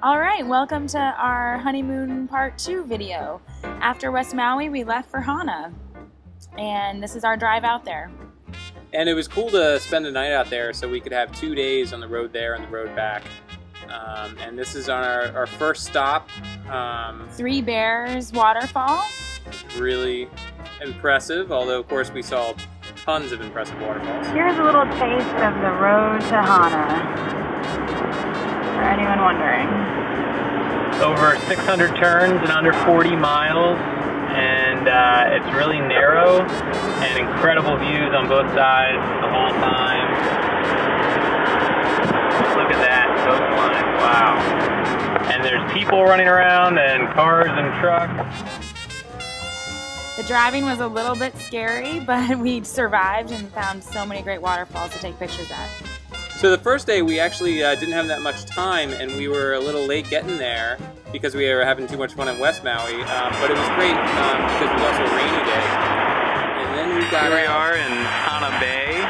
All right, welcome to our honeymoon part 2 video. After West Maui, we left for Hana, and this is our drive out there. And it was cool to spend the night out there so we could have 2 days on the road there and the road back. And this is on our first stop. Three Bears waterfall. Really impressive, although of course we saw tons of impressive waterfalls. Here's a little taste of the road to Hana, for anyone wondering. Over 600 turns and under 40 miles, and it's really narrow and incredible views on both sides the whole time. Look at that coastline, wow. And there's people running around and cars and trucks. The driving was a little bit scary, but we survived and found so many great waterfalls to take pictures at. So the first day we actually didn't have that much time, and we were a little late getting there because we were having too much fun in West Maui. But it was great because it was also a rainy day. And then we got Here we are in Hana Bay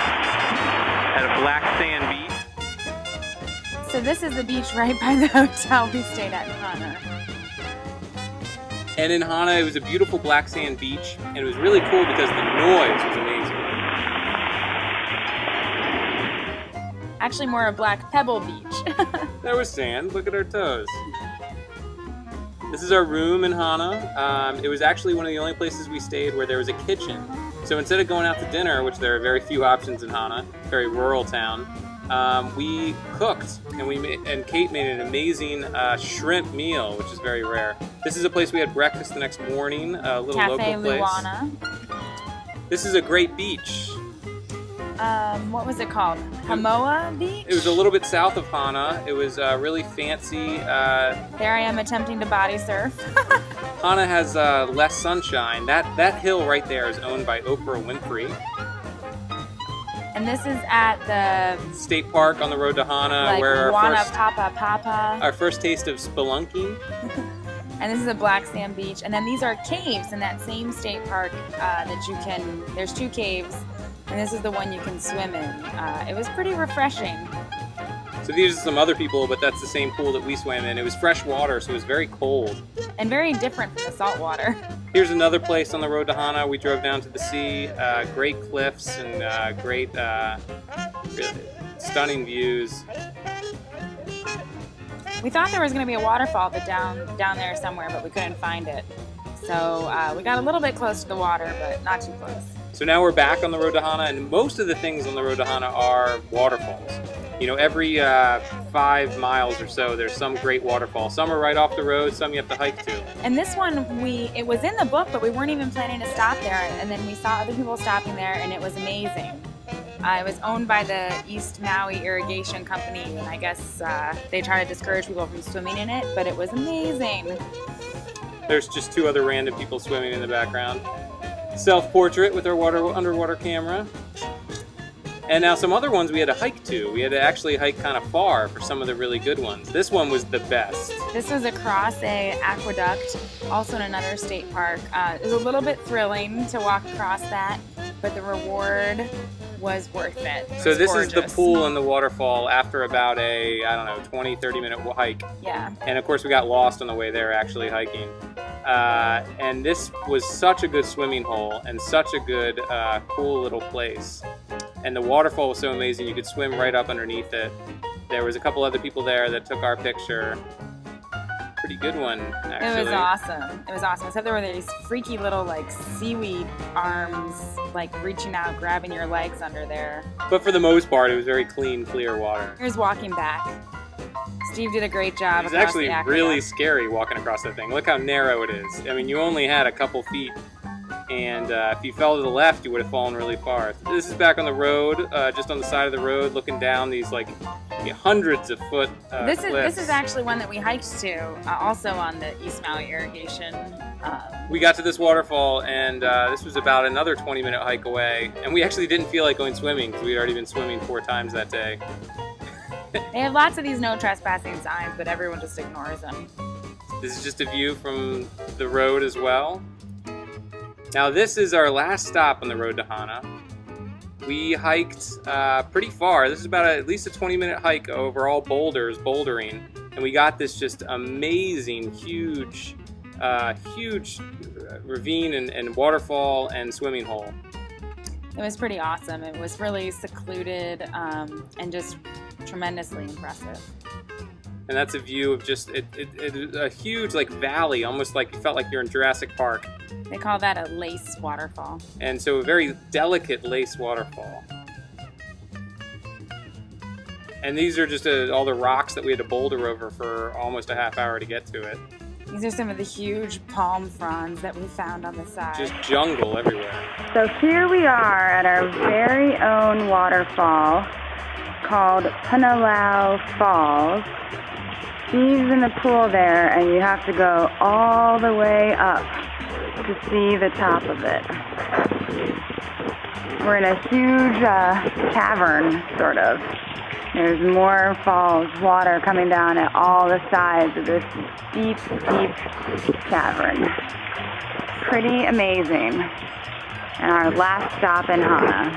at a black sand beach. So this is the beach right by the hotel we stayed at in Hana. And in Hana, it was a beautiful black sand beach, and it was really cool because the noise was amazing. Actually more a black pebble beach. There was sand. Look at our toes. This is our room in Hana. It was actually one of the only places we stayed where there was a kitchen. So instead of going out to dinner, which there are very few options in Hana, very rural town, we cooked, and Kate made an amazing shrimp meal, which is very rare. This is a place we had breakfast the next morning, a little Cafe local place. Luana. This is a great beach. What was it called? Hamoa Beach? It was a little bit south of Hana. It was really fancy. There I am attempting to body surf. Hana has less sunshine. That hill right there is owned by Oprah Winfrey. And this is at the State Park on the road to Hana, like where our first taste of spelunking. And this is a black sand beach. And then these are caves in that same state park there's 2 caves. And this is the one you can swim in. It was pretty refreshing. So these are some other people, but that's the same pool that we swam in. It was fresh water, so it was very cold. And very different from the salt water. Here's another place on the road to Hana. We drove down to the sea. Great cliffs and great, really stunning views. We thought there was going to be a waterfall down there somewhere, but we couldn't find it. So we got a little bit close to the water, but not too close. So now we're back on the road to Hana, and most of the things on the road to Hana are waterfalls. You know, every 5 miles or so, there's some great waterfall. Some are right off the road, some you have to hike to. And this one, it was in the book, but we weren't even planning to stop there. And then we saw other people stopping there, and it was amazing. It was owned by the East Maui Irrigation Company, and I guess they try to discourage people from swimming in it, but it was amazing. There's just 2 other random people swimming in the background. Self-portrait with our underwater camera. And now some other ones we had to hike to. We had to actually hike kind of far for some of the really good ones. This one was the best. This was across a aqueduct, also in another state park. It was a little bit thrilling to walk across that, but the reward was worth it. So this gorgeous. is the pool and the waterfall after about a, 20-30 minute hike. Yeah. And of course we got lost on the way there actually hiking. And this was such a good swimming hole and such a good, cool little place. And the waterfall was so amazing, you could swim right up underneath it. There was a couple other people there that took our picture. Pretty good one, actually. It was awesome. It was awesome. Except there were these freaky little like seaweed arms like reaching out, grabbing your legs under there. But for the most part, it was very clean, clear water. Here's walking back. Steve did a great job. It was actually really scary walking across that thing. Look how narrow it is. I mean, you only had a couple feet. And if you fell to the left, you would have fallen really far. This is back on the road, just on the side of the road, looking down these like hundreds of foot This cliffs. is actually one that we hiked to, also on the East Maui Irrigation. We got to this waterfall, and this was about another 20-minute hike away. And we actually didn't feel like going swimming because we had already been swimming 4 times that day. They have lots of these no trespassing signs, but everyone just ignores them. This is just a view from the road as well. Now this is our last stop on the road to Hana. We hiked pretty far. This is about at least a 20-minute hike over all boulders, bouldering. and we got this just amazing, huge ravine and waterfall and swimming hole. It was pretty awesome. It was really secluded and just tremendously impressive. And that's a view of just a huge like valley, almost like you felt like you're in Jurassic Park. They call that a lace waterfall. And so a very delicate lace waterfall. And these are just all the rocks that we had to boulder over for almost a half hour to get to it. These are some of the huge palm fronds that we found on the side. Just jungle everywhere. So here we are at our very own waterfall called Punalou Falls. Steve's in the pool there, and you have to go all the way up to see the top of it. We're in a huge cavern, sort of. There's more falls, water coming down at all the sides of this deep, deep cavern. Pretty amazing. And our last stop in Hana.